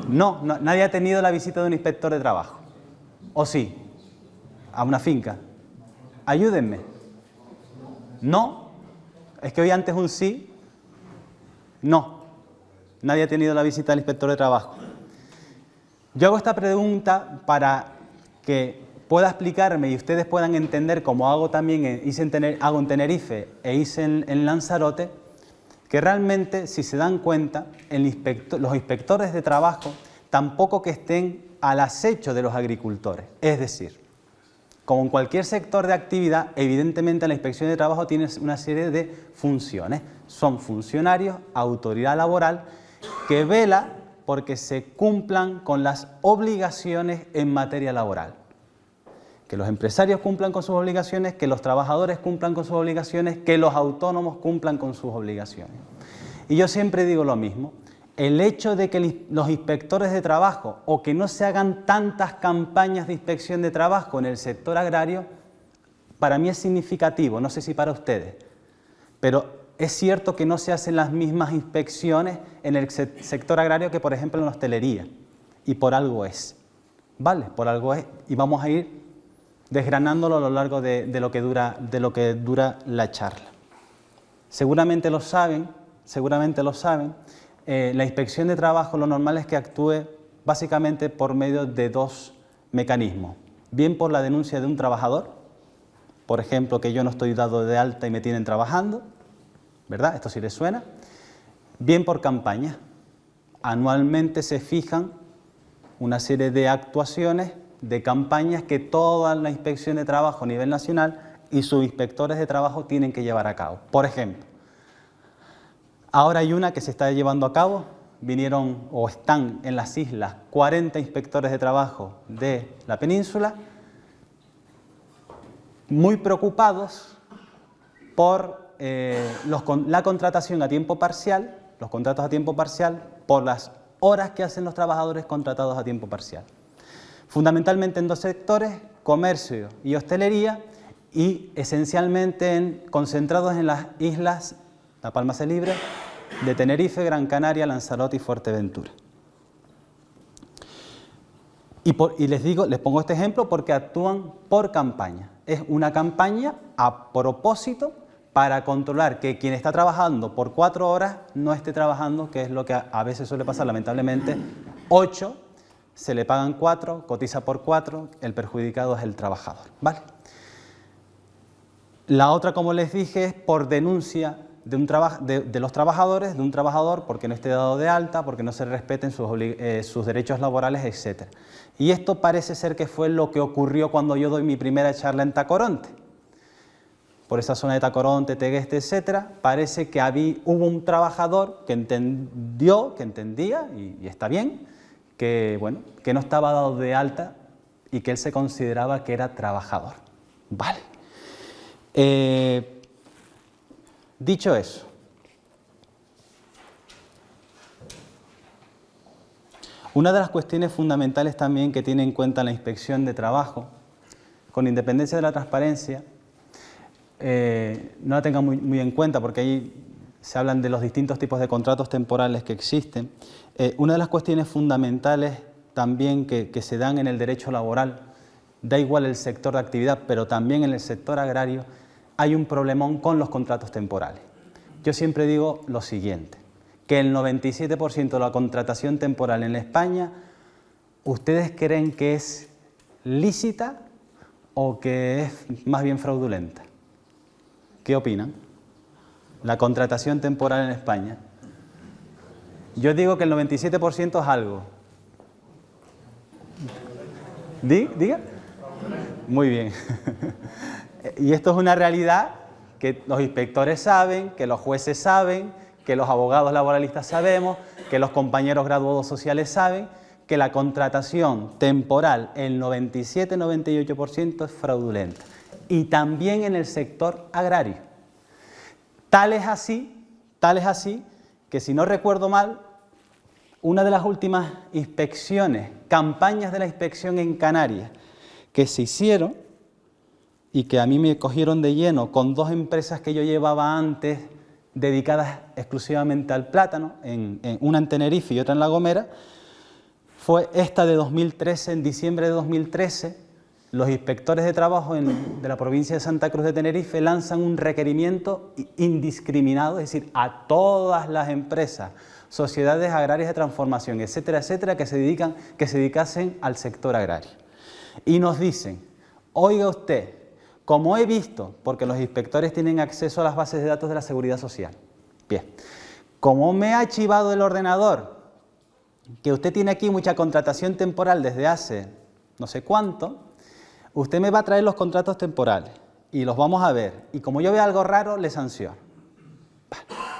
No, nadie ha tenido la visita de un inspector de trabajo. ¿O sí? A una finca. Ayúdenme. No. Es que hoy antes un sí. No. Nadie ha tenido la visita del inspector de trabajo. Yo hago esta pregunta para que pueda explicarme y ustedes puedan entender, como hago también, hago en Tenerife e hice en Lanzarote, que realmente, si se dan cuenta, los inspectores de trabajo tampoco que estén al acecho de los agricultores. Es decir, como en cualquier sector de actividad, evidentemente la inspección de trabajo tiene una serie de funciones. Son funcionarios, autoridad laboral, que vela porque se cumplan con las obligaciones en materia laboral. Que los empresarios cumplan con sus obligaciones, que los trabajadores cumplan con sus obligaciones, que los autónomos cumplan con sus obligaciones. Y yo siempre digo lo mismo, el hecho de que los inspectores de trabajo o que no se hagan tantas campañas de inspección de trabajo en el sector agrario, para mí es significativo, no sé si para ustedes, pero es cierto que no se hacen las mismas inspecciones en el sector agrario que, por ejemplo, en la hostelería, y por algo es, ¿vale? Por algo es, y vamos a ir desgranándolo a lo largo de lo que dura la charla. Seguramente lo saben, la inspección de trabajo lo normal es que actúe básicamente por medio de dos mecanismos. Bien por la denuncia de un trabajador, por ejemplo, que yo no estoy dado de alta y me tienen trabajando, ¿verdad? Esto sí les suena. Bien por campaña. Anualmente se fijan una serie de actuaciones, de campañas que toda la inspección de trabajo a nivel nacional y sus inspectores de trabajo tienen que llevar a cabo. Por ejemplo, ahora hay una que se está llevando a cabo, vinieron o están en las islas 40 inspectores de trabajo de la península, muy preocupados por la contratación a tiempo parcial, los contratos a tiempo parcial, por las horas que hacen los trabajadores contratados a tiempo parcial. Fundamentalmente en dos sectores, comercio y hostelería, y esencialmente concentrados en las islas, La Palma se Libre, de Tenerife, Gran Canaria, Lanzarote y Fuerteventura. Y les pongo este ejemplo porque actúan por campaña. Es una campaña a propósito para controlar que quien está trabajando por 4 horas no esté trabajando, que es lo que a veces suele pasar, lamentablemente, 8, se le pagan 4, cotiza por 4, el perjudicado es el trabajador, ¿vale? La otra, como les dije, es por denuncia de los trabajadores, de un trabajador porque no esté dado de alta, porque no se respeten sus derechos laborales, etc. Y esto parece ser que fue lo que ocurrió cuando yo doy mi primera charla en Tacoronte. Por esa zona de Tacoronte, Tegueste, etc., parece que hubo un trabajador que entendía, y está bien, que no estaba dado de alta y que él se consideraba que era trabajador. Vale. Dicho eso, una de las cuestiones fundamentales también que tiene en cuenta la inspección de trabajo, con independencia de la transparencia, no la tengan muy en cuenta porque ahí se hablan de los distintos tipos de contratos temporales que existen. Una de las cuestiones fundamentales también que se dan en el derecho laboral, da igual el sector de actividad, pero también en el sector agrario, hay un problemón con los contratos temporales. Yo siempre digo lo siguiente, que el 97% de la contratación temporal en España, ¿ustedes creen que es lícita o que es más bien fraudulenta? ¿Qué opinan? La contratación temporal en España. Yo digo que el 97% es algo. ¿Diga? Muy bien. Y esto es una realidad que los inspectores saben, que los jueces saben, que los abogados laboralistas sabemos, que los compañeros graduados sociales saben, que la contratación temporal, el 97-98% es fraudulenta. Y también en el sector agrario. Tal es así que, si no recuerdo mal, una de las últimas inspecciones, campañas de la inspección en Canarias, que se hicieron y que a mí me cogieron de lleno con 2 empresas que yo llevaba antes dedicadas exclusivamente al plátano, una en Tenerife y otra en La Gomera, fue esta de 2013, en diciembre de 2013, los inspectores de trabajo de la provincia de Santa Cruz de Tenerife lanzan un requerimiento indiscriminado, es decir, a todas las empresas, sociedades agrarias de transformación, etcétera, etcétera, que se dedicasen al sector agrario. Y nos dicen, oiga usted, como he visto, porque los inspectores tienen acceso a las bases de datos de la Seguridad Social, bien, como me ha archivado el ordenador, que usted tiene aquí mucha contratación temporal desde hace no sé cuánto, usted me va a traer los contratos temporales y los vamos a ver, y como yo veo algo raro, le sanciono.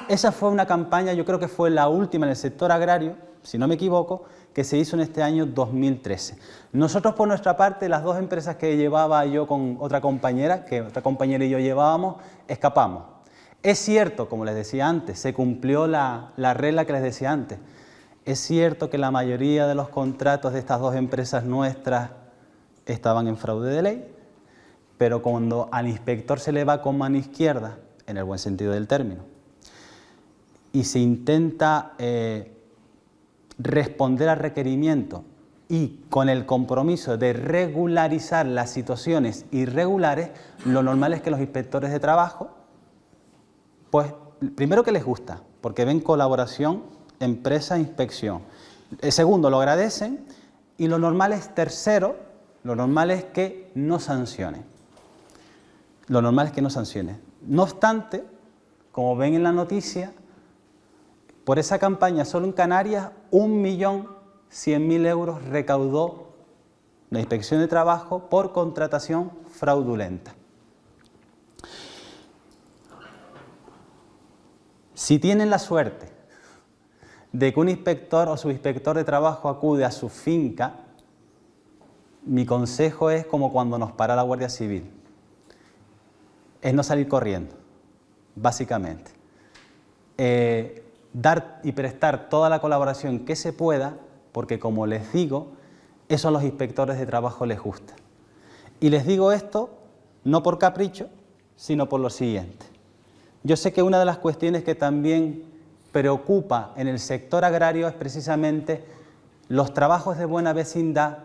Esa fue una campaña, yo creo que fue la última en el sector agrario, si no me equivoco, que se hizo en este año 2013. Nosotros, por nuestra parte, las dos empresas que llevaba yo con otra compañera, que otra compañera y yo llevábamos, escapamos. Es cierto, como les decía antes, se cumplió la regla que les decía antes. Es cierto que la mayoría de los contratos de estas dos empresas nuestras estaban en fraude de ley, pero cuando al inspector se le va con mano izquierda, en el buen sentido del término, y se intenta responder al requerimiento y con el compromiso de regularizar las situaciones irregulares, lo normal es que los inspectores de trabajo, pues primero que les gusta, porque ven colaboración empresa-inspección. Segundo, lo agradecen, y lo normal es, tercero, lo normal es que no sancionen. Lo normal es que no sancionen. No obstante, como ven en la noticia, por esa campaña solo en Canarias 1.100.000 euros recaudó la Inspección de Trabajo por contratación fraudulenta. Si tienen la suerte de que un inspector o subinspector de trabajo acude a su finca, mi consejo es como cuando nos para la Guardia Civil, es no salir corriendo, básicamente. Dar y prestar toda la colaboración que se pueda, porque como les digo, eso a los inspectores de trabajo les gusta. Y les digo esto no por capricho, sino por lo siguiente. Yo sé que una de las cuestiones que también preocupa en el sector agrario es precisamente los trabajos de buena vecindad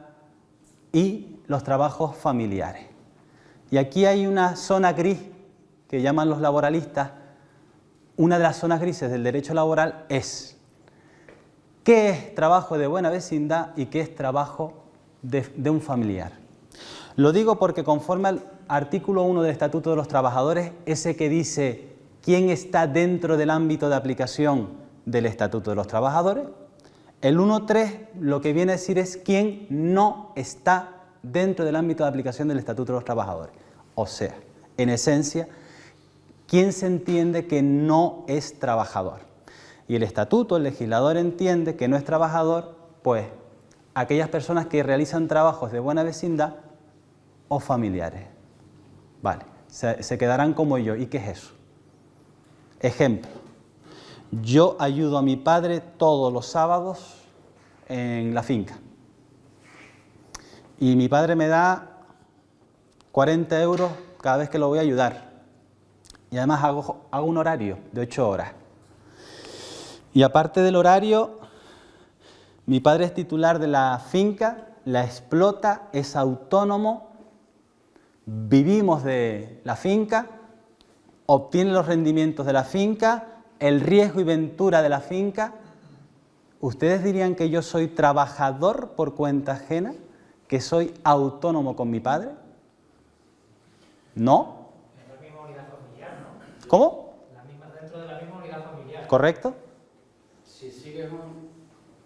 y los trabajos familiares. Y aquí hay una zona gris que llaman los laboralistas. Una de las zonas grises del derecho laboral es qué es trabajo de buena vecindad y qué es trabajo de un familiar. Lo digo porque conforme al artículo 1 del Estatuto de los Trabajadores, ese que dice quién está dentro del ámbito de aplicación del Estatuto de los Trabajadores, el 1.3 lo que viene a decir es quién no está dentro del ámbito de aplicación del Estatuto de los Trabajadores. O sea, en esencia, ¿quién se entiende que no es trabajador? Y el estatuto, el legislador entiende que no es trabajador, pues, aquellas personas que realizan trabajos de buena vecindad o familiares. Vale, se quedarán como yo. ¿Y qué es eso? Ejemplo, yo ayudo a mi padre todos los sábados en la finca. Y mi padre me da 40 euros cada vez que lo voy a ayudar. Y además hago un horario de 8 horas. Y aparte del horario, mi padre es titular de la finca, la explota, es autónomo, vivimos de la finca, obtiene los rendimientos de la finca, el riesgo y ventura de la finca. ¿Ustedes dirían que yo soy trabajador por cuenta ajena? ¿Que soy autónomo con mi padre? ¿No? Es la misma unidad familiar, ¿no? ¿Cómo? Dentro de la misma unidad familiar. ¿Correcto? Si sigues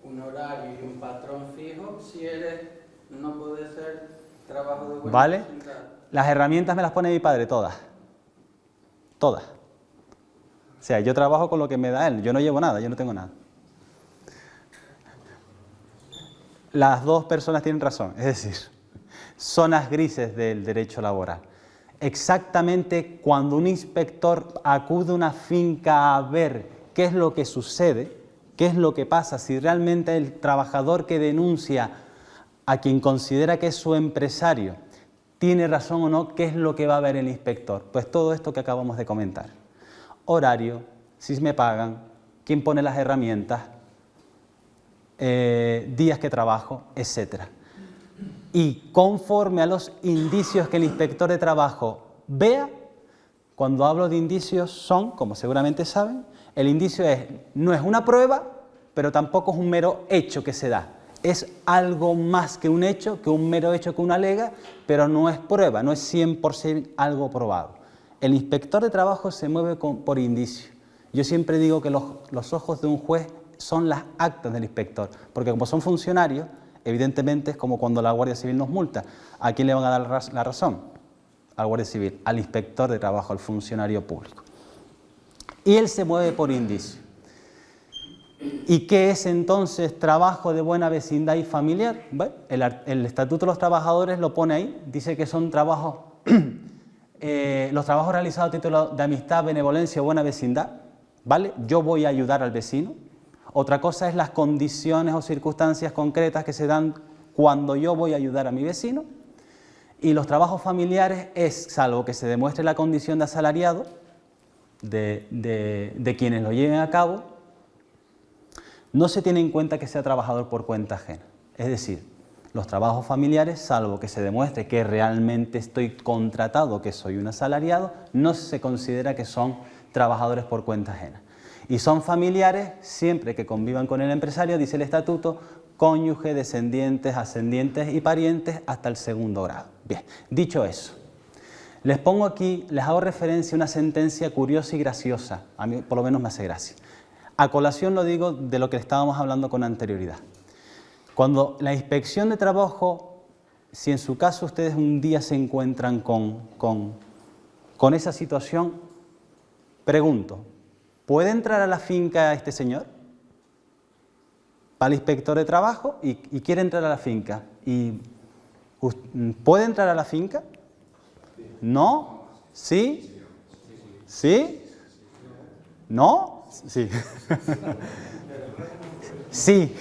un horario y un patrón fijo, si eres, no puede ser trabajo de buena ¿Vale? vecindad. Las herramientas me las pone mi padre, todas. Todas. O sea, yo trabajo con lo que me da él, yo no llevo nada, yo no tengo nada. Las dos personas tienen razón, es decir, zonas grises del derecho laboral. Exactamente cuando un inspector acude a una finca a ver qué es lo que sucede, qué es lo que pasa, si realmente el trabajador que denuncia a quien considera que es su empresario tiene razón o no, qué es lo que va a ver el inspector. Pues todo esto que acabamos de comentar. Horario, si me pagan, quién pone las herramientas, días que trabajo, etc. Y conforme a los indicios que el inspector de trabajo vea, cuando hablo de indicios son, como seguramente saben, el indicio no es una prueba, pero tampoco es un mero hecho que se da. Es algo más que un hecho, que un mero hecho que una alega, pero no es prueba, no es 100% algo probado. El inspector de trabajo se mueve por indicio. Yo siempre digo que los ojos de un juez son las actas del inspector, porque como son funcionarios, evidentemente es como cuando la Guardia Civil nos multa. ¿A quién le van a dar la razón? Al Guardia Civil, al inspector de trabajo, al funcionario público. Y él se mueve por indicio. ¿Y qué es entonces trabajo de buena vecindad y familiar? Bueno, el Estatuto de los Trabajadores lo pone ahí, dice que son trabajos, los trabajos realizados a título de amistad, benevolencia o buena vecindad, ¿vale? Yo voy a ayudar al vecino. Otra cosa es las condiciones o circunstancias concretas que se dan cuando yo voy a ayudar a mi vecino. Y los trabajos familiares es, salvo que se demuestre la condición de asalariado de quienes lo lleven a cabo, no se tiene en cuenta que sea trabajador por cuenta ajena. Es decir, los trabajos familiares, salvo que se demuestre que realmente estoy contratado, que soy un asalariado, no se considera que son trabajadores por cuenta ajena. Y son familiares siempre que convivan con el empresario, dice el estatuto, cónyuge, descendientes, ascendientes y parientes hasta el segundo grado. Bien, dicho eso, les pongo aquí, les hago referencia a una sentencia curiosa y graciosa, a mí por lo menos me hace gracia. A colación lo digo de lo que estábamos hablando con anterioridad. Cuando la inspección de trabajo, si en su caso ustedes un día se encuentran con esa situación, pregunto, ¿puede entrar a la finca este señor? Va el inspector de trabajo y quiere entrar a la finca. ¿Puede entrar a la finca? ¿No? ¿Sí? ¿Sí? ¿No? Sí. Sí.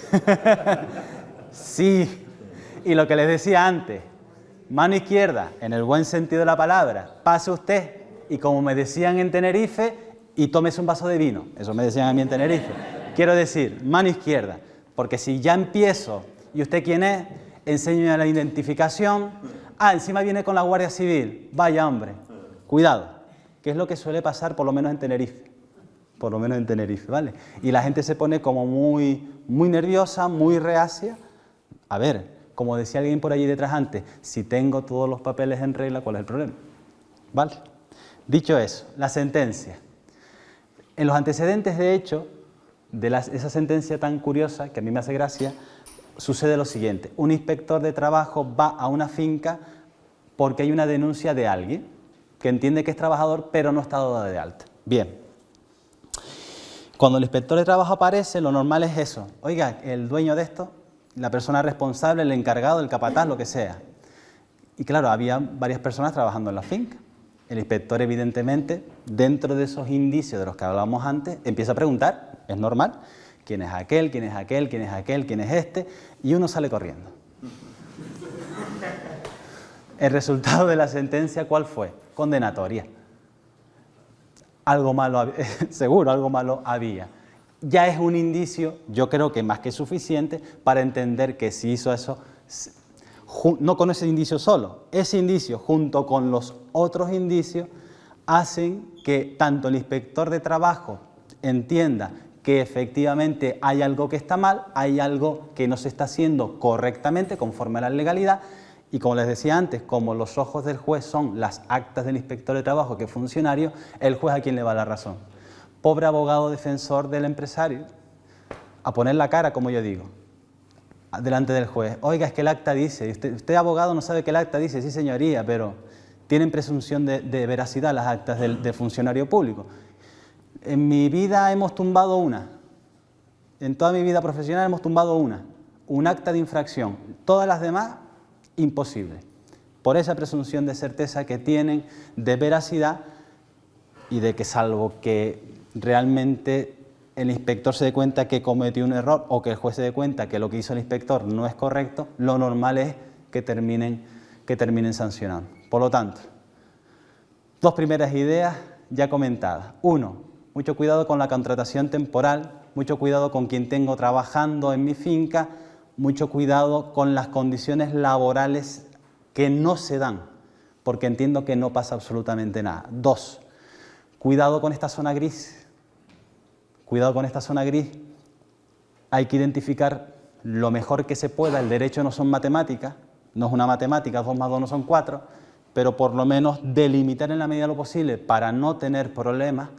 Sí. Y lo que les decía antes, mano izquierda, en el buen sentido de la palabra, pase usted y como me decían en Tenerife, y tómese un vaso de vino. Eso me decían a mí en Tenerife. Quiero decir, mano izquierda, porque si ya empiezo, ¿y usted quién es? Enseño la identificación. Ah, encima viene con la Guardia Civil. Vaya hombre, cuidado, que es lo que suele pasar por lo menos en Tenerife. Por lo menos en Tenerife, ¿vale? Y la gente se pone como muy nerviosa, muy reacia. A ver, como decía alguien por allí detrás antes, si tengo todos los papeles en regla, ¿cuál es el problema? ¿Vale? Dicho eso, la sentencia. En los antecedentes, de hecho, de esa sentencia tan curiosa, que a mí me hace gracia, sucede lo siguiente. Un inspector de trabajo va a una finca porque hay una denuncia de alguien que entiende que es trabajador, pero no está dado de alta. Bien. Cuando el inspector de trabajo aparece, lo normal es eso. Oiga, el dueño de esto, la persona responsable, el encargado, el capataz, lo que sea. Y claro, había varias personas trabajando en la finca. El inspector, evidentemente, dentro de esos indicios de los que hablábamos antes, empieza a preguntar, es normal, quién es aquel, quién es aquel, quién es aquel, quién es este, y uno sale corriendo. El resultado de la sentencia, ¿cuál fue? Condenatoria. Algo malo, seguro, algo malo había. Ya es un indicio, yo creo que más que suficiente, para entender que si hizo eso, no con ese indicio solo, ese indicio junto con los otros indicios hacen que tanto el inspector de trabajo entienda que efectivamente hay algo que está mal, hay algo que no se está haciendo correctamente conforme a la legalidad. Y como les decía antes, como los ojos del juez son las actas del inspector de trabajo que es funcionario, el juez a quién le va la razón. Pobre abogado defensor del empresario, a poner la cara, como yo digo, delante del juez. Oiga, es que el acta dice, usted abogado no sabe que el acta dice, sí señoría, pero tienen presunción de veracidad las actas del funcionario público. En mi vida hemos tumbado una, en toda mi vida profesional hemos tumbado un acta de infracción. Todas las demás, imposible, por esa presunción de certeza que tienen de veracidad y de que salvo que realmente el inspector se dé cuenta que cometió un error o que el juez se dé cuenta que lo que hizo el inspector no es correcto, lo normal es que terminen sancionando. Por lo tanto, dos primeras ideas ya comentadas. Uno, mucho cuidado con la contratación temporal mucho cuidado con quien tengo trabajando en mi finca, mucho cuidado con las condiciones laborales que no se dan, porque entiendo que no pasa absolutamente nada. 2, cuidado con esta zona gris. Cuidado con esta zona gris. Hay que identificar lo mejor que se pueda. El derecho no son matemáticas, no es una matemática, 2 más 2 no son 4, pero por lo menos delimitar en la medida de lo posible para no tener problemas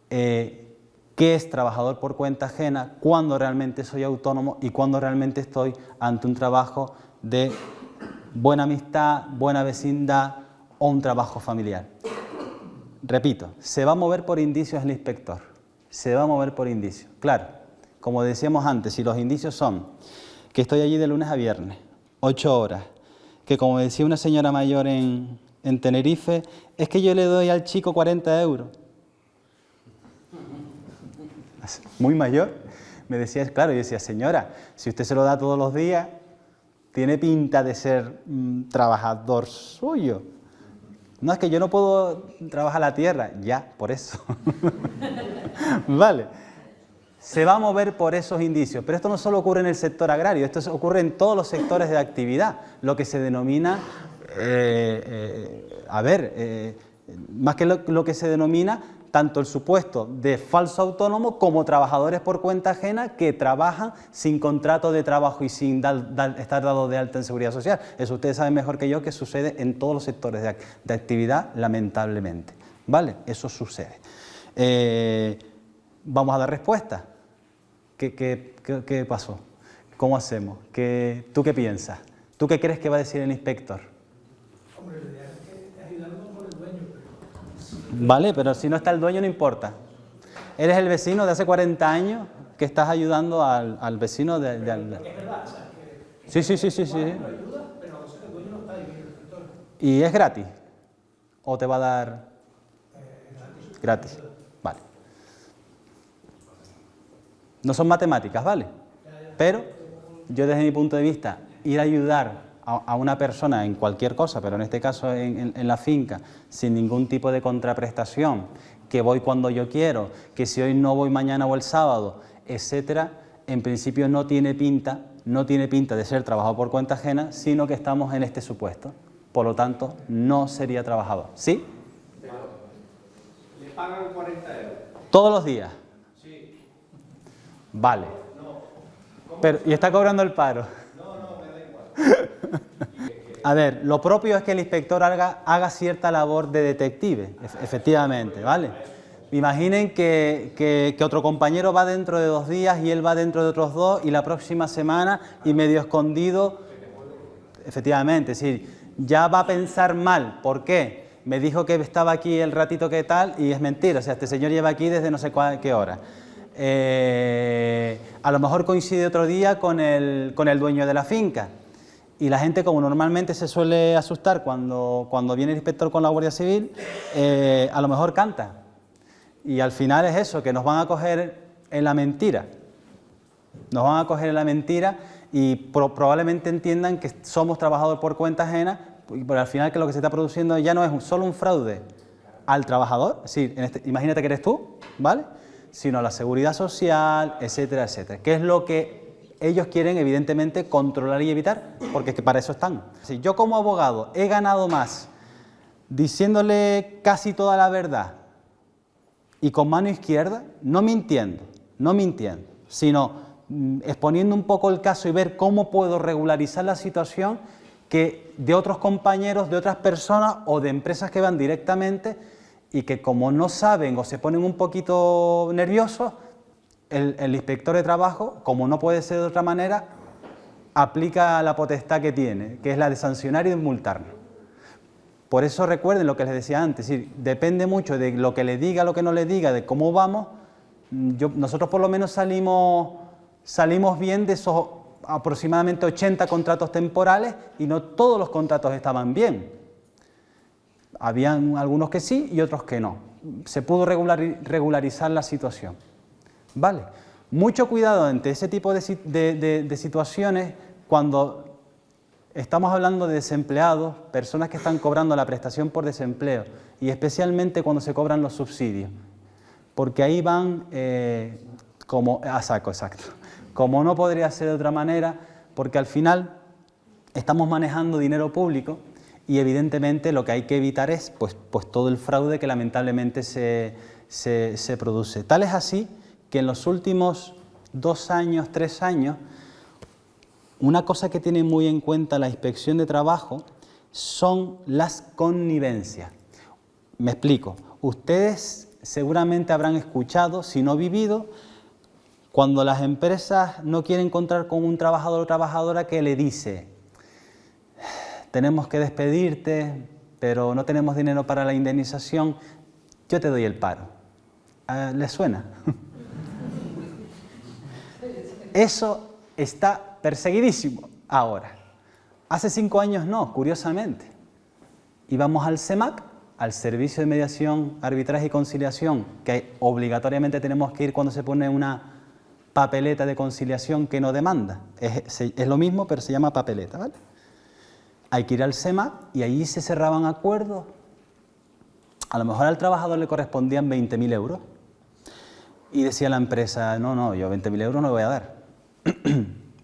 qué es trabajador por cuenta ajena, cuándo realmente soy autónomo y cuándo realmente estoy ante un trabajo de buena amistad, buena vecindad o un trabajo familiar. Repito, se va a mover por indicios el inspector, se va a mover por indicios. Claro, como decíamos antes, si los indicios son que estoy allí de lunes a viernes, 8 horas, que como decía una señora mayor en Tenerife, es que yo le doy al chico 40 euros. Muy mayor, me decía, claro, yo decía, señora, si usted se lo da todos los días, tiene pinta de ser trabajador suyo. No, es que yo no puedo trabajar la tierra, ya, por eso. Vale, se va a mover por esos indicios, pero esto no solo ocurre en el sector agrario, esto ocurre en todos los sectores de actividad, lo que se denomina, más que lo que se denomina, tanto el supuesto de falso autónomo como trabajadores por cuenta ajena que trabajan sin contrato de trabajo y sin estar dados de alta en seguridad social. Eso ustedes saben mejor que yo que sucede en todos los sectores de actividad, lamentablemente. ¿Vale? Eso sucede. Vamos a dar respuesta. ¿Qué pasó? ¿Cómo hacemos? ¿Tú qué piensas? ¿Tú qué crees que va a decir el inspector? Hombre, lo ideal es que ayudarnos por el dueño. Vale, pero si no está el dueño no importa. Eres el vecino de hace 40 años que estás ayudando al vecino de... Es verdad, o sea, que Sí. ayuda, pero a veces el dueño no está ahí, el inspector. ¿Y es gratis? ¿O te va a dar...? Gratis. Vale. No son matemáticas, ¿vale? Pero yo desde mi punto de vista, ir a ayudar a una persona en cualquier cosa, pero en este caso en la finca, sin ningún tipo de contraprestación, que voy cuando yo quiero, que si hoy no voy mañana o el sábado, etcétera, en principio no tiene pinta de ser trabajador por cuenta ajena, sino que estamos en este supuesto. Por lo tanto, no sería trabajador. ¿Sí? ¿Le pagan 40 euros? ¿Todos los días? Sí. Vale. Pero, ¿y está cobrando el paro? No, me da igual. A ver, lo propio es que el inspector haga cierta labor de detective, efectivamente, ¿vale? Imaginen que otro compañero va dentro de 2 días y él va dentro de otros 2 y la próxima semana y medio escondido, efectivamente, es decir, ya va a pensar mal. ¿Por qué? Me dijo que estaba aquí el ratito que tal y es mentira, o sea, este señor lleva aquí desde no sé qué hora. A lo mejor coincide otro día con el dueño de la finca. Y la gente, como normalmente se suele asustar cuando viene el inspector con la Guardia Civil, a lo mejor canta. Y al final es eso, que nos van a coger en la mentira. Nos van a coger en la mentira y probablemente entiendan que somos trabajadores por cuenta ajena, pero al final que lo que se está produciendo ya no es solo un fraude al trabajador, es decir, imagínate que eres tú, ¿vale? Sino a la seguridad social, etcétera, etcétera. ¿Qué es lo que ellos quieren, evidentemente, controlar y evitar? Porque es que para eso están. Si yo como abogado he ganado más diciéndole casi toda la verdad y con mano izquierda, no mintiendo, sino exponiendo un poco el caso y ver cómo puedo regularizar la situación que de otros compañeros, de otras personas o de empresas que van directamente y que como no saben o se ponen un poquito nerviosos, el inspector de trabajo, como no puede ser de otra manera, aplica la potestad que tiene, que es la de sancionar y de multarnos. Por eso recuerden lo que les decía antes, es decir, depende mucho de lo que le diga, lo que no le diga, de cómo vamos. Nosotros por lo menos salimos bien de esos aproximadamente 80 contratos temporales y no todos los contratos estaban bien. Habían algunos que sí y otros que no. Se pudo regularizar la situación. Vale, mucho cuidado ante ese tipo de situaciones cuando estamos hablando de desempleados, personas que están cobrando la prestación por desempleo y especialmente cuando se cobran los subsidios, porque ahí van A saco, exacto. Como no podría ser de otra manera, porque al final estamos manejando dinero público y evidentemente lo que hay que evitar es pues todo el fraude que lamentablemente se produce. Tal es así que en los últimos 2 años, 3 años, una cosa que tiene muy en cuenta la Inspección de Trabajo son las connivencias. Me explico. Ustedes seguramente habrán escuchado, si no vivido, cuando las empresas no quieren encontrar con un trabajador o trabajadora que le dice: tenemos que despedirte, pero no tenemos dinero para la indemnización, yo te doy el paro. ¿Les suena? Eso está perseguidísimo ahora. Hace 5 años no, curiosamente. Íbamos al SEMAC, al Servicio de Mediación, Arbitraje y Conciliación, que obligatoriamente tenemos que ir cuando se pone una papeleta de conciliación que no demanda. Es lo mismo, pero se llama papeleta, ¿vale? Hay que ir al SEMAC y allí se cerraban acuerdos. A lo mejor al trabajador le correspondían 20.000 euros. Y decía la empresa: no, yo 20.000 euros no le voy a dar.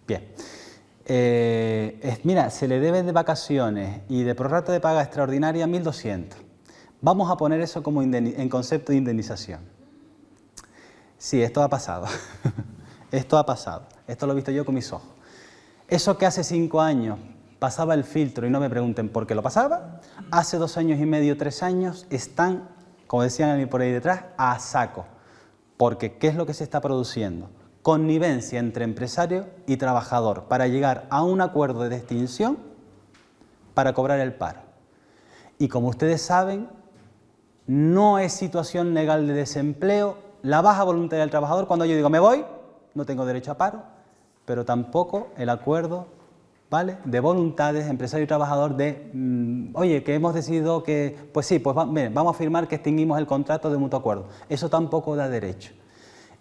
Bien. Mira, se le debe de vacaciones y de prorrata de paga extraordinaria 1.200. Vamos a poner eso como en concepto de indemnización. Sí, esto ha pasado. Esto ha pasado. Esto lo he visto yo con mis ojos. Eso que hace 5 años pasaba el filtro, y no me pregunten por qué lo pasaba, hace 2 años y medio, 3 años, están, como decían a mí por ahí detrás, a saco. Porque, ¿qué es lo que se está produciendo? Connivencia entre empresario y trabajador para llegar a un acuerdo de extinción para cobrar el paro. Y como ustedes saben, no es situación legal de desempleo la baja voluntaria del trabajador. Cuando yo digo me voy, no tengo derecho a paro, pero tampoco el acuerdo, ¿vale?, de voluntades empresario y trabajador de oye, que hemos decidido que, pues sí, pues vamos a firmar que extinguimos el contrato de mutuo acuerdo. Eso tampoco da derecho.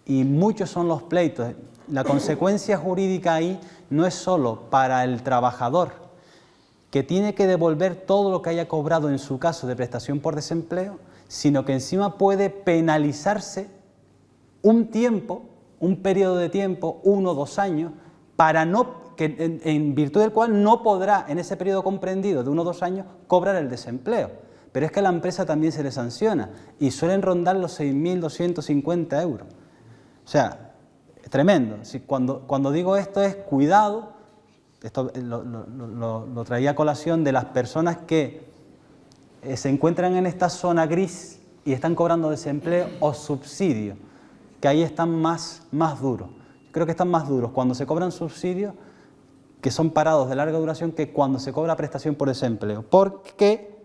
Y muchos son los pleitos. La consecuencia jurídica ahí no es solo para el trabajador, que tiene que devolver todo lo que haya cobrado en su caso de prestación por desempleo, sino que encima puede penalizarse un tiempo, un periodo de tiempo, 1 o 2 años, en virtud del cual no podrá, en ese periodo comprendido de 1 o 2 años, cobrar el desempleo. Pero es que a la empresa también se le sanciona y suelen rondar los 6.250 euros. O sea, es tremendo. Si cuando digo esto es cuidado, esto lo traía a colación de las personas que se encuentran en esta zona gris y están cobrando desempleo o subsidio, que ahí están más duros. Creo que están más duros cuando se cobran subsidios, que son parados de larga duración, que cuando se cobra prestación por desempleo. Porque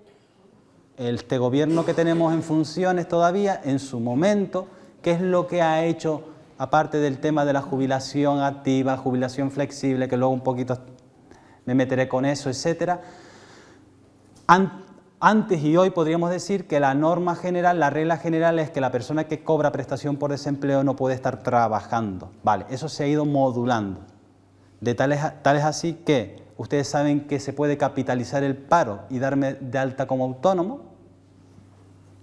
este gobierno que tenemos en funciones todavía, en su momento, ¿qué es lo que ha hecho, aparte del tema de la jubilación activa, jubilación flexible, que luego un poquito me meteré con eso, etcétera? Antes y hoy podríamos decir que la norma general, la regla general es que la persona que cobra prestación por desempleo no puede estar trabajando. Vale, eso se ha ido modulando. Tal es así que ustedes saben que se puede capitalizar el paro y darme de alta como autónomo.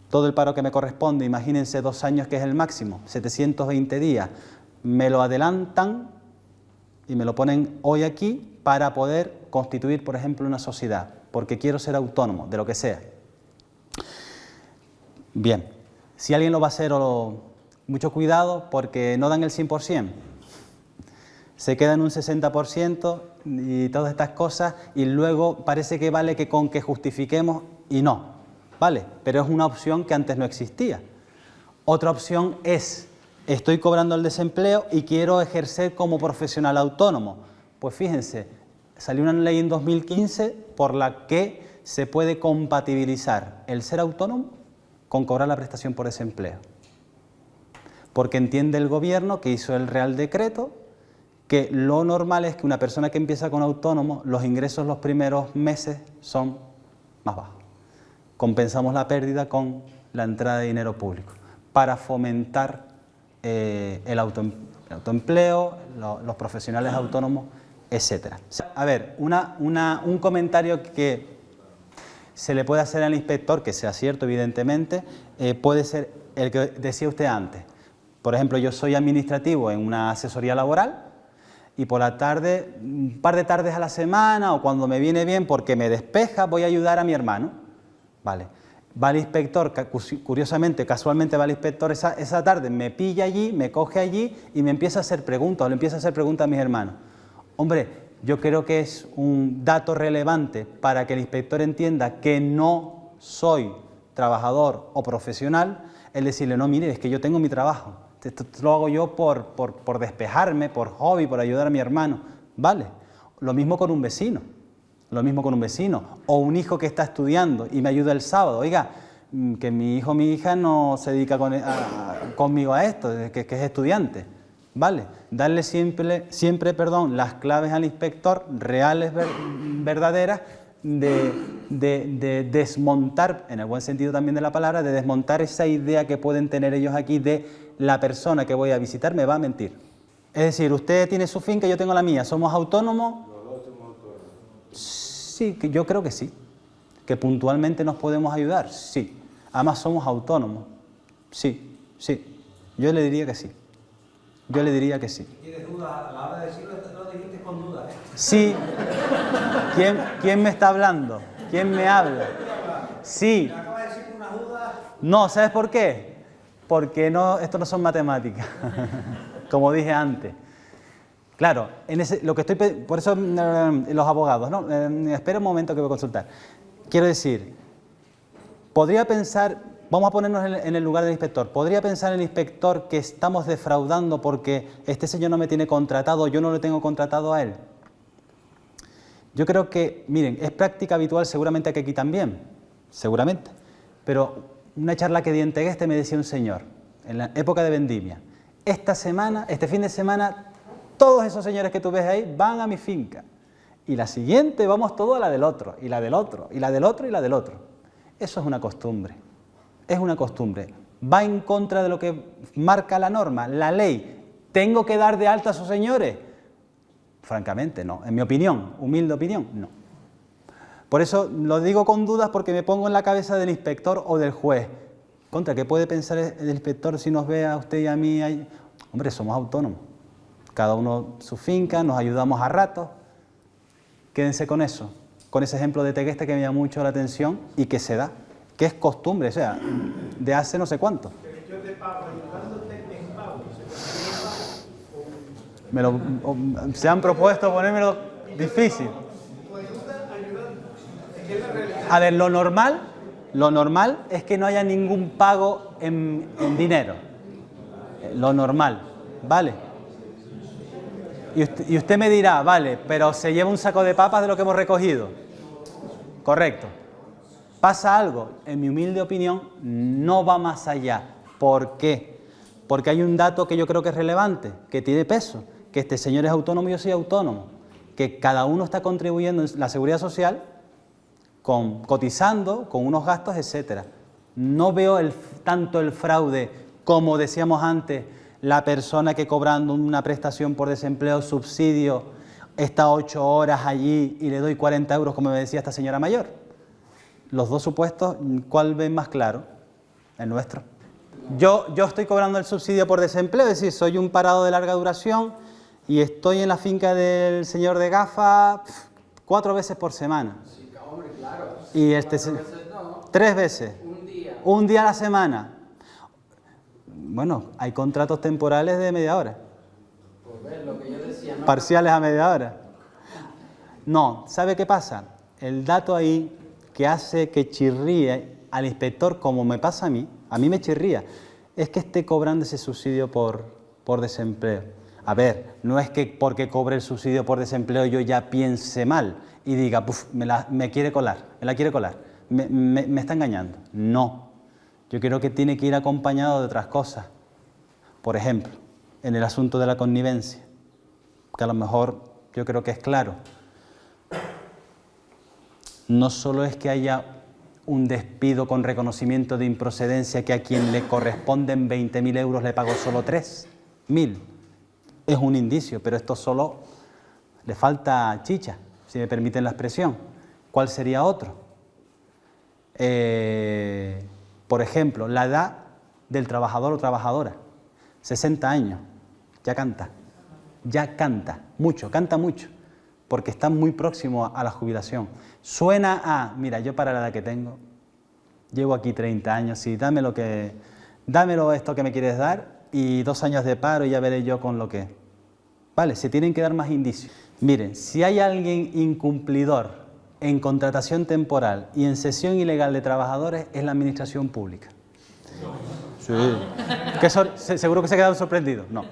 Todo el paro que me corresponde, imagínense 2 años que es el máximo, 720 días, me lo adelantan y me lo ponen hoy aquí para poder constituir, por ejemplo, una sociedad, porque quiero ser autónomo, de lo que sea. Bien, si alguien lo va a hacer, mucho cuidado, porque no dan el 100%, se queda en un 60% y todas estas cosas, y luego parece que vale que con que justifiquemos, y no. Vale, pero es una opción que antes no existía. Otra opción es, estoy cobrando el desempleo y quiero ejercer como profesional autónomo. Pues fíjense, salió una ley en 2015 por la que se puede compatibilizar el ser autónomo con cobrar la prestación por desempleo. Porque entiende el gobierno, que hizo el Real Decreto, que lo normal es que una persona que empieza con autónomo, los ingresos los primeros meses son más bajos. Compensamos la pérdida con la entrada de dinero público para fomentar el autoempleo, los profesionales autónomos, etc. A ver, un comentario que se le puede hacer al inspector, que sea cierto evidentemente, puede ser el que decía usted antes. Por ejemplo, yo soy administrativo en una asesoría laboral y por la tarde, un par de tardes a la semana o cuando me viene bien porque me despeja, voy a ayudar a mi hermano. Vale. Va el inspector, curiosamente, casualmente va el inspector esa tarde, me pilla allí, me coge allí y me empieza a hacer preguntas, o le empieza a hacer preguntas a mis hermanos. Hombre, yo creo que es un dato relevante para que el inspector entienda que no soy trabajador o profesional, el decirle, no, mire, es que yo tengo mi trabajo, esto lo hago yo por despejarme, por hobby, por ayudar a mi hermano. Vale, lo mismo con un vecino. Lo mismo con un vecino, o un hijo que está estudiando y me ayuda el sábado. Oiga, que mi hijo o mi hija no se dedica conmigo a esto, que es estudiante. Vale, darle siempre, las claves al inspector, reales, verdaderas, de desmontar, en el buen sentido también de la palabra, de desmontar esa idea que pueden tener ellos aquí de la persona que voy a visitar me va a mentir. Es decir, usted tiene su finca, yo tengo la mía, ¿somos autónomos? Sí, que yo creo que sí, que puntualmente nos podemos ayudar, sí. Además somos autónomos, sí, sí. Yo le diría que sí. Yo le diría que sí. ¿Tienes dudas a la hora de decirlo? Lo dijiste con dudas, ¿eh? Sí. ¿Quién me está hablando? ¿Quién me habla? Sí. Me acaba de decir unas dudas. No, ¿sabes por qué? Porque no, esto no son matemáticas, como dije antes. Claro, lo que estoy, por eso los abogados, ¿no? Espera un momento que voy a consultar. Quiero decir, podría pensar, vamos a ponernos en el lugar del inspector, ¿podría pensar el inspector que estamos defraudando porque este señor no me tiene contratado, yo no lo tengo contratado a él? Yo creo que, miren, es práctica habitual seguramente que aquí también, seguramente, pero una charla que di en Tegueste me decía un señor, en la época de vendimia, este fin de semana, todos esos señores que tú ves ahí van a mi finca. Y la siguiente vamos todos a la del otro, y la del otro, y la del otro, y la del otro. Eso es una costumbre. Es una costumbre. Va en contra de lo que marca la norma, la ley. ¿Tengo que dar de alta a sus señores? Francamente, no. En mi opinión, humilde opinión, no. Por eso lo digo con dudas porque me pongo en la cabeza del inspector o del juez. Contra, ¿qué puede pensar el inspector si nos ve a usted y a mí ahí? Hombre, somos autónomos. Cada uno su finca, nos ayudamos a ratos. Quédense con eso, con ese ejemplo de Tegueste que me llama mucho la atención y que se da, que es costumbre, o sea, de hace no sé cuánto. Yo te pago, ayudándote en pago. Se han propuesto ponérmelo difícil. A ver, lo normal es que no haya ningún pago en dinero. Lo normal, ¿vale? Y usted me dirá, vale, pero se lleva un saco de papas de lo que hemos recogido. Correcto. ¿Pasa algo? En mi humilde opinión, no va más allá. ¿Por qué? Porque hay un dato que yo creo que es relevante, que tiene peso, que este señor es autónomo y yo soy autónomo, que cada uno está contribuyendo en la seguridad social, cotizando, con unos gastos, etcétera. No veo tanto el fraude como decíamos antes, la persona que cobrando una prestación por desempleo, subsidio, está 8 horas allí y le doy 40 euros, como me decía esta señora mayor. Los dos supuestos, ¿cuál ven más claro? El nuestro. Yo estoy cobrando el subsidio por desempleo, es decir, soy un parado de larga duración y estoy en la finca del señor de gafas 4 veces por semana. Sí, hombre, claro. Y 4 veces no. 3 veces. Un día. Un día a la semana. Bueno, hay contratos temporales de media hora. Pues ves, lo que yo decía, ¿no? Parciales a media hora. No, ¿sabe qué pasa? El dato ahí que hace que chirríe al inspector, como me pasa a mí me chirría, es que esté cobrando ese subsidio por desempleo. A ver, no es que porque cobre el subsidio por desempleo yo ya piense mal y diga, me la quiere colar, me está engañando. No, yo creo que tiene que ir acompañado de otras cosas. Por ejemplo, en el asunto de la connivencia, que a lo mejor yo creo que es claro. No solo es que haya un despido con reconocimiento de improcedencia que a quien le corresponden 20.000 euros le pagó solo 3.000. Es un indicio, pero esto solo le falta chicha, si me permiten la expresión. ¿Cuál sería otro? Por ejemplo, la edad del trabajador o trabajadora. 60 años, ya canta mucho, porque está muy próximo a la jubilación. Suena a, mira, yo para la edad que tengo, llevo aquí 30 años, sí, dámelo esto que me quieres dar y 2 años de paro y ya veré yo con lo que... Vale, se tienen que dar más indicios. Miren, si hay alguien incumplidor en contratación temporal y en cesión ilegal de trabajadores, es la administración pública. Sí. Seguro que se quedaron sorprendidos. No.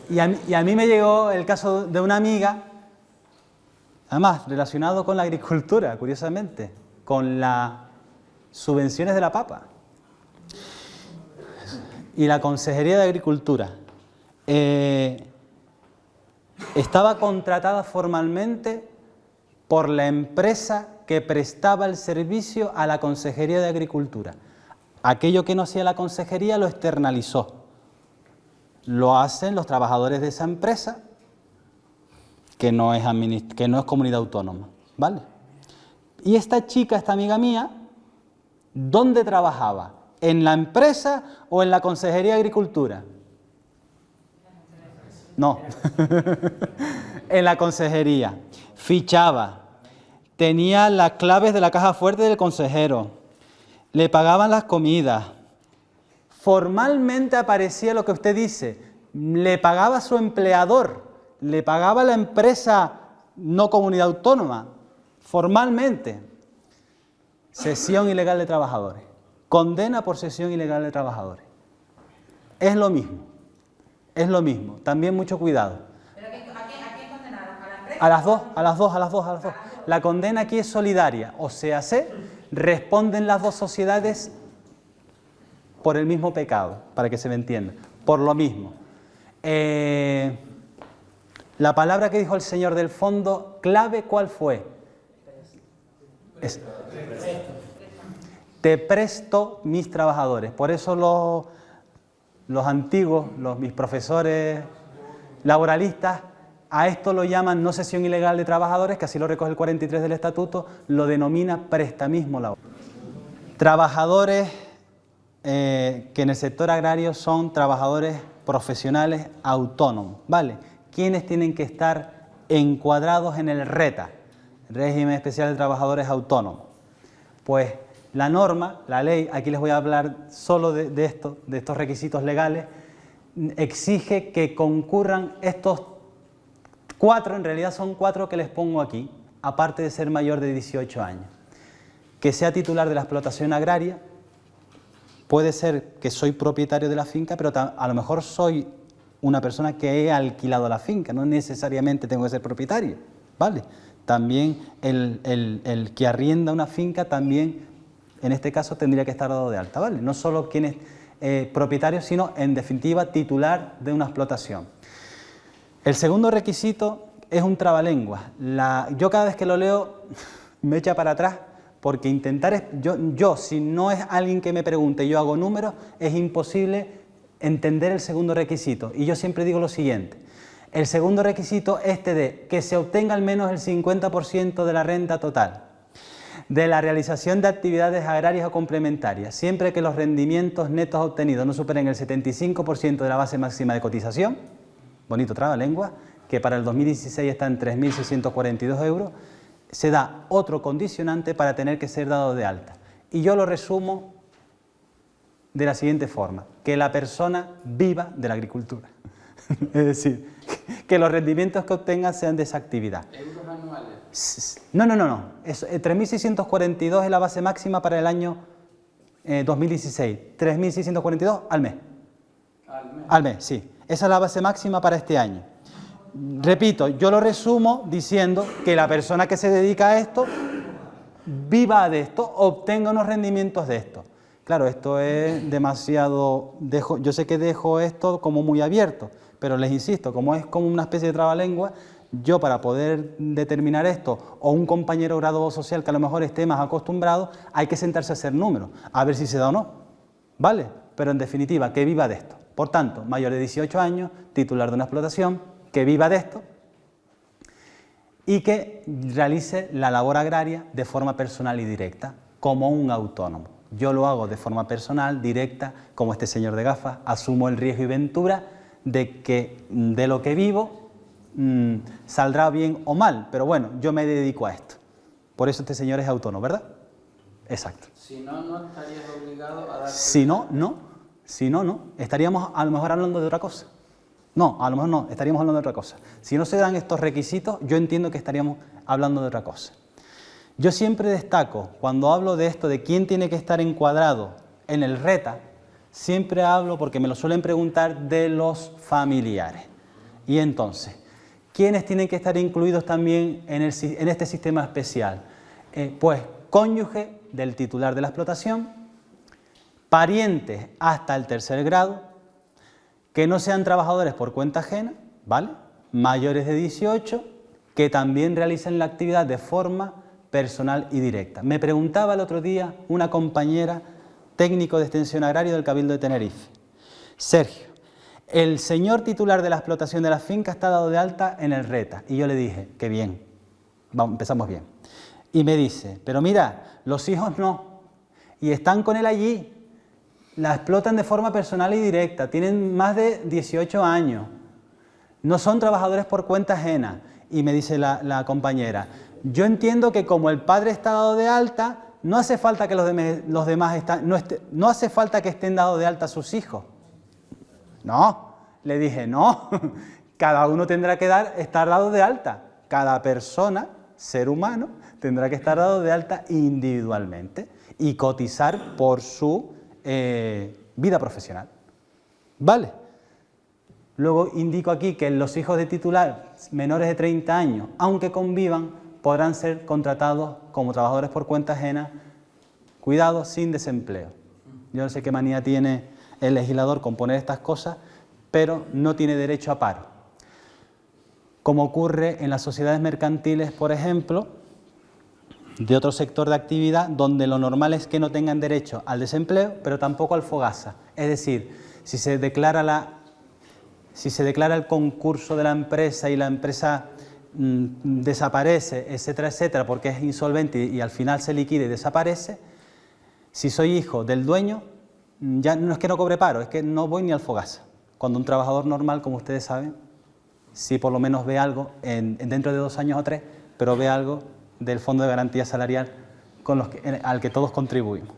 Y a mí me llegó el caso de una amiga, además relacionado con la agricultura, curiosamente, con las subvenciones de la papa y la Consejería de Agricultura. Estaba contratada formalmente por la empresa que prestaba el servicio a la Consejería de Agricultura. Aquello que no hacía la Consejería lo externalizó. Lo hacen los trabajadores de esa empresa, que no es comunidad autónoma, ¿vale? Y esta chica, esta amiga mía, ¿dónde trabajaba? ¿En la empresa o en la Consejería de Agricultura? No, en la consejería. Fichaba, tenía las claves de la caja fuerte del consejero, le pagaban las comidas. Formalmente aparecía lo que usted dice, le pagaba su empleador, le pagaba la empresa no comunidad autónoma, formalmente. Cesión ilegal de trabajadores, condena por cesión ilegal de trabajadores. Es lo mismo. Es lo mismo, también mucho cuidado. ¿Pero a quién condenaron? ¿A la empresa? A las dos. La condena aquí es solidaria, o sea, responden las dos sociedades por el mismo pecado, para que se me entienda, por lo mismo. La palabra que dijo el señor del fondo, clave, ¿cuál fue? Te presto mis trabajadores. Por eso los antiguos, mis profesores laboralistas, a esto lo llaman no cesión ilegal de trabajadores, que así lo recoge el 43 del Estatuto, lo denomina prestamismo laboral. Trabajadores que en el sector agrario son trabajadores profesionales autónomos, ¿vale? ¿Quiénes tienen que estar encuadrados en el RETA, Régimen Especial de Trabajadores Autónomos? Pues la norma, la ley, aquí les voy a hablar solo de estos requisitos legales, exige que concurran estos 4, en realidad son 4 que les pongo aquí, aparte de ser mayor de 18 años. Que sea titular de la explotación agraria, puede ser que soy propietario de la finca, pero a lo mejor soy una persona que he alquilado la finca, no necesariamente tengo que ser propietario, ¿vale? También el que arrienda una finca también, en este caso, tendría que estar dado de alta, ¿vale? No solo quien es propietario, sino, en definitiva, titular de una explotación. El segundo requisito es un trabalenguas. Yo cada vez que lo leo me echa para atrás, porque yo, si no es alguien que me pregunte, yo hago números, es imposible entender el segundo requisito. Y yo siempre digo lo siguiente. El segundo requisito es de que se obtenga al menos el 50% de la renta total de la realización de actividades agrarias o complementarias, siempre que los rendimientos netos obtenidos no superen el 75% de la base máxima de cotización, bonito trabalengua, que para el 2016 está en 3.642 euros, se da otro condicionante para tener que ser dado de alta. Y yo lo resumo de la siguiente forma, que la persona viva de la agricultura. Es decir, que los rendimientos que obtenga sean de esa actividad. ¿Euros anuales? No. 3.642 es la base máxima para el año 2016. 3.642 al mes. Al mes, sí. Esa es la base máxima para este año. Repito, yo lo resumo diciendo que la persona que se dedica a esto viva de esto, obtenga unos rendimientos de esto. Claro, esto es demasiado... yo sé que dejo esto como muy abierto, pero les insisto, como es como una especie de trabalengua, yo para poder determinar esto, o un compañero graduado social que a lo mejor esté más acostumbrado, hay que sentarse a hacer números, a ver si se da o no, ¿vale? Pero en definitiva, que viva de esto. Por tanto, mayor de 18 años, titular de una explotación, que viva de esto y que realice la labor agraria de forma personal y directa, como un autónomo. Yo lo hago de forma personal, directa, como este señor de gafas, asumo el riesgo y ventura de que de lo que vivo saldrá bien o mal, pero bueno, yo me dedico a esto. Por eso este señor es autónomo, ¿verdad? Exacto. Si no, no estarías obligado a dar... Si no, no. Si no, no. Estaríamos a lo mejor hablando de otra cosa. No, a lo mejor no, estaríamos hablando de otra cosa. Si no se dan estos requisitos, yo entiendo que estaríamos hablando de otra cosa. Yo siempre destaco, cuando hablo de esto, de quién tiene que estar encuadrado en el RETA, siempre hablo, porque me lo suelen preguntar, de los familiares. Y entonces, ¿quiénes tienen que estar incluidos también en este sistema especial? Pues cónyuge del titular de la explotación, parientes hasta el 3er grado, que no sean trabajadores por cuenta ajena, ¿vale? Mayores de 18, que también realicen la actividad de forma personal y directa. Me preguntaba el otro día una compañera técnico de extensión agraria del Cabildo de Tenerife: Sergio, el señor titular de la explotación de la finca está dado de alta en el RETA. Y yo le dije, qué bien, vamos, empezamos bien. Y me dice, pero mira, los hijos no, y están con él allí, la explotan de forma personal y directa, tienen más de 18 años, no son trabajadores por cuenta ajena. Y me dice la compañera, yo entiendo que como el padre está dado de alta, no hace falta que los demás no hace falta que estén dados de alta sus hijos. No, le dije, no, cada uno tendrá que estar dado de alta, cada persona, ser humano, tendrá que estar dado de alta individualmente y cotizar por su vida profesional. ¿Vale? Luego indico aquí que los hijos de titular menores de 30 años, aunque convivan, podrán ser contratados como trabajadores por cuenta ajena, cuidado, sin desempleo. Yo no sé qué manía tiene el legislador con poner estas cosas, pero no tiene derecho a paro. Como ocurre en las sociedades mercantiles, por ejemplo, de otro sector de actividad, donde lo normal es que no tengan derecho al desempleo, pero tampoco al FOGASA. Es decir, si se declara el concurso de la empresa y la empresa desaparece, etcétera, etcétera, porque es insolvente y al final se liquida y desaparece, si soy hijo del dueño, ya no es que no cobre paro, es que no voy ni al FOGASA. Cuando un trabajador normal, como ustedes saben, sí por lo menos ve algo, dentro de 2 años o 3, pero ve algo del Fondo de Garantía Salarial al que todos contribuimos.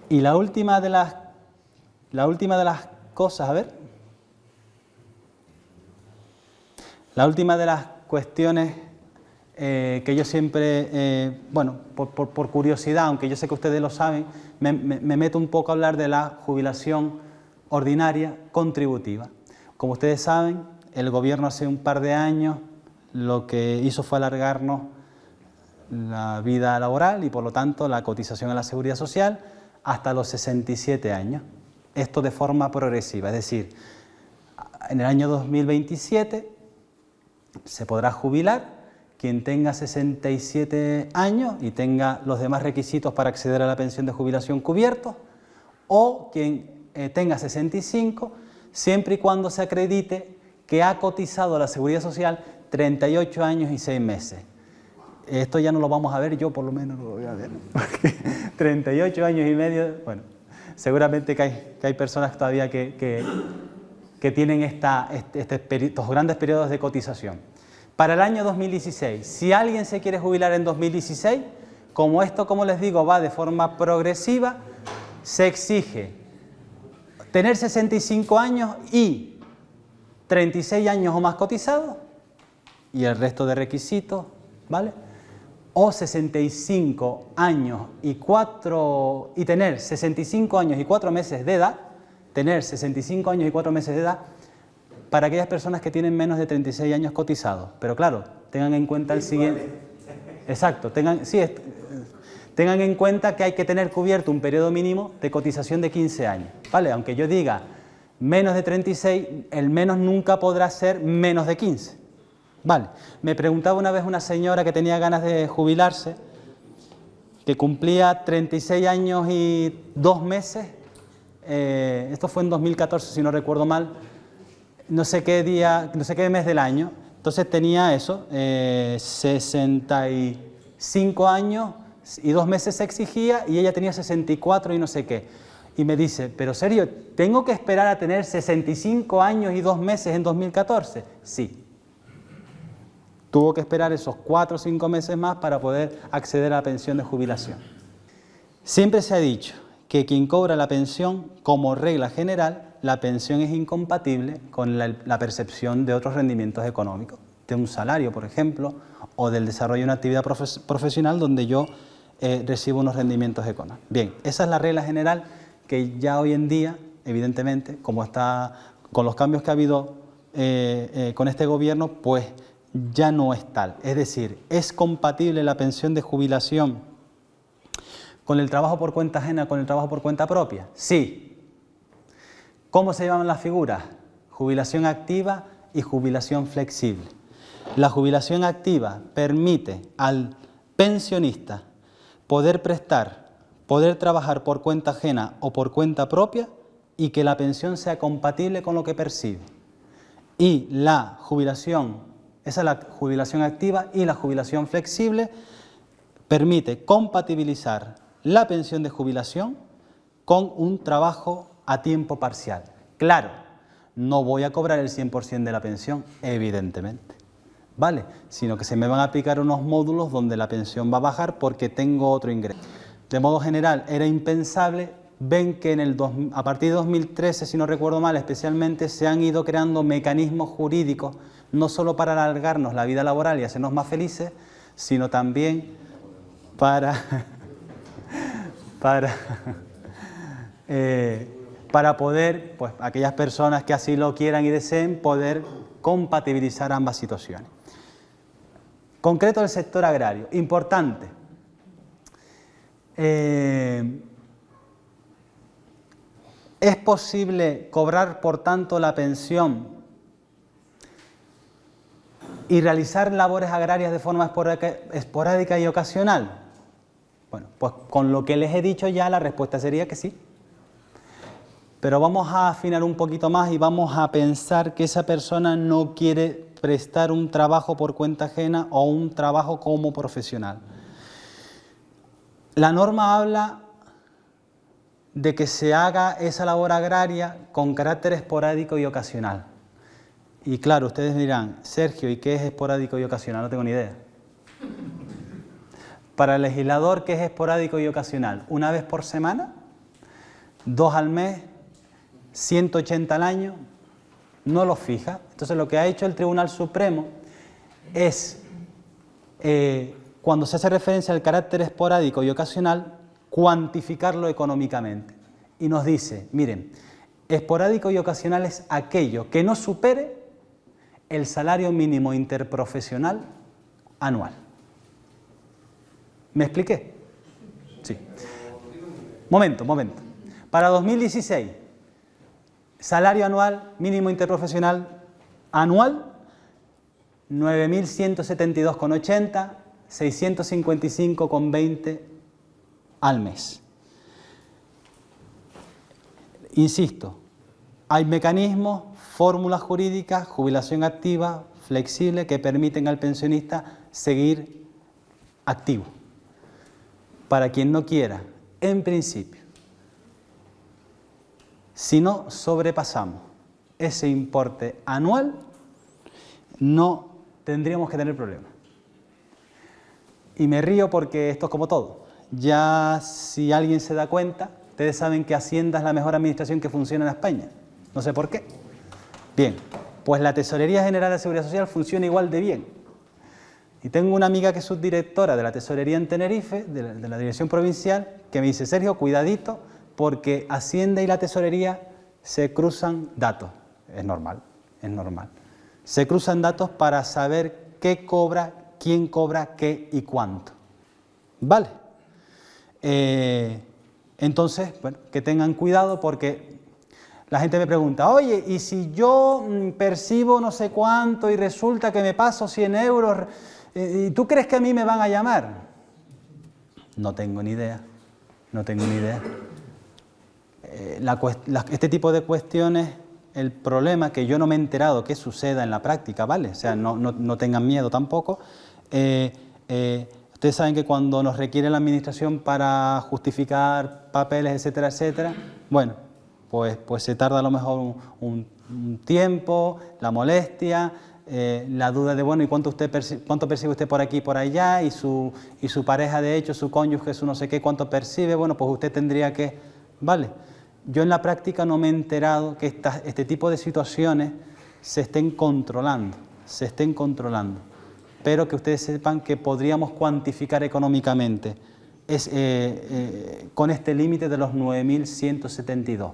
Y la última de las cosas, a ver, la última de las cuestiones que yo siempre, bueno, por curiosidad, aunque yo sé que ustedes lo saben, me meto un poco a hablar de la jubilación ordinaria contributiva. Como ustedes saben, el gobierno hace un par de años lo que hizo fue alargarnos la vida laboral y por lo tanto la cotización a la Seguridad Social hasta los 67 años. Esto de forma progresiva, es decir, en el año 2027 se podrá jubilar quien tenga 67 años y tenga los demás requisitos para acceder a la pensión de jubilación cubiertos, o quien tenga 65, siempre y cuando se acredite que ha cotizado a la Seguridad Social 38 años y 6 meses. Esto ya no lo vamos a ver, yo por lo menos no lo voy a ver, porque 38 años y medio, bueno, seguramente que hay personas todavía que tienen estos grandes periodos de cotización. Para el año 2016, si alguien se quiere jubilar en 2016, como esto, como les digo, va de forma progresiva, se exige tener 65 años y 36 años o más cotizados, y el resto de requisitos, ¿vale? O 65 años y tener 65 años y 4 meses de edad, tener 65 años y 4 meses de edad para aquellas personas que tienen menos de 36 años cotizados. Pero claro, tengan en cuenta el siguiente... Exacto, tengan en cuenta que hay que tener cubierto un periodo mínimo de cotización de 15 años, ¿vale? Aunque yo diga menos de 36, el menos nunca podrá ser menos de 15. Vale, me preguntaba una vez una señora que tenía ganas de jubilarse, que cumplía 36 años y 2 meses, esto fue en 2014 si no recuerdo mal, no sé qué mes del año, entonces tenía eso, 65 años y 2 meses se exigía y ella tenía 64 y no sé qué. Y me dice, pero serio, ¿tengo que esperar a tener 65 años y 2 meses en 2014? Sí. Tuvo que esperar esos 4 o 5 meses más para poder acceder a la pensión de jubilación. Siempre se ha dicho que quien cobra la pensión, como regla general, la pensión es incompatible con la percepción de otros rendimientos económicos, de un salario, por ejemplo, o del desarrollo de una actividad profesional donde yo recibo unos rendimientos económicos. Bien, esa es la regla general que ya hoy en día, evidentemente, como está con los cambios que ha habido con este gobierno, pues ya no es tal. Es decir, ¿es compatible la pensión de jubilación con el trabajo por cuenta ajena, con el trabajo por cuenta propia? Sí. ¿Cómo se llaman las figuras? Jubilación activa y jubilación flexible. La jubilación activa permite al pensionista poder trabajar por cuenta ajena o por cuenta propia y que la pensión sea compatible con lo que percibe. Y la jubilación, esa es la jubilación activa, y la jubilación flexible permite compatibilizar la pensión de jubilación con un trabajo a tiempo parcial. Claro, no voy a cobrar el 100% de la pensión, evidentemente, ¿vale? Sino que se me van a aplicar unos módulos donde la pensión va a bajar porque tengo otro ingreso. De modo general, era impensable. Ven que a partir de 2013, si no recuerdo mal, especialmente, se han ido creando mecanismos jurídicos, no solo para alargarnos la vida laboral y hacernos más felices, sino también para poder, pues aquellas personas que así lo quieran y deseen, poder compatibilizar ambas situaciones. Concreto el sector agrario, importante. ¿Es posible cobrar, por tanto, la pensión y realizar labores agrarias de forma esporádica y ocasional? Bueno, pues con lo que les he dicho ya, la respuesta sería que sí. Pero vamos a afinar un poquito más y vamos a pensar que esa persona no quiere prestar un trabajo por cuenta ajena o un trabajo como profesional. La norma habla de que se haga esa labor agraria con carácter esporádico y ocasional. Y claro, ustedes dirán, Sergio, ¿y qué es esporádico y ocasional? No tengo ni idea. Para el legislador, ¿qué es esporádico y ocasional? ¿Una vez por semana? ¿2 al mes? ¿180 al año? No lo fija. Entonces lo que ha hecho el Tribunal Supremo es, cuando se hace referencia al carácter esporádico y ocasional, cuantificarlo económicamente. Y nos dice, miren, esporádico y ocasional es aquello que no supere el salario mínimo interprofesional anual. ¿Me expliqué? Sí. Momento. Para 2016, salario anual mínimo interprofesional anual, 9.172,80, 655,20 al mes. Insisto, hay mecanismos, fórmulas jurídicas, jubilación activa, flexible, que permiten al pensionista seguir activo. Para quien no quiera, en principio, si no sobrepasamos ese importe anual, no tendríamos que tener problemas. Y me río porque esto es como todo. Ya si alguien se da cuenta, ustedes saben que Hacienda es la mejor administración que funciona en España. No sé por qué. Bien, pues la Tesorería General de Seguridad Social funciona igual de bien. Y tengo una amiga que es subdirectora de la Tesorería en Tenerife, de la Dirección Provincial, que me dice, Sergio, cuidadito, porque Hacienda y la Tesorería se cruzan datos. Es normal. Se cruzan datos para saber qué cobra, quién cobra, qué y cuánto. ¿Vale? Entonces, bueno, que tengan cuidado porque la gente me pregunta, oye, ¿y si yo percibo no sé cuánto y resulta que me paso 100 euros, ¿y tú crees que a mí me van a llamar? No tengo ni idea. Este tipo de cuestiones, el problema que yo no me he enterado que suceda en la práctica, ¿vale? O sea, no tengan miedo tampoco. Esto Ustedes saben que cuando nos requiere la administración para justificar papeles, etcétera, etcétera, bueno, pues se tarda a lo mejor un tiempo, la molestia, la duda de, bueno, ¿y cuánto percibe usted por aquí y por allá? Y su pareja, de hecho, su cónyuge, su no sé qué, ¿cuánto percibe? Bueno, pues usted tendría que... Vale, yo en la práctica no me he enterado que este tipo de situaciones se estén controlando, pero que ustedes sepan que podríamos cuantificar económicamente con este límite de los 9.172.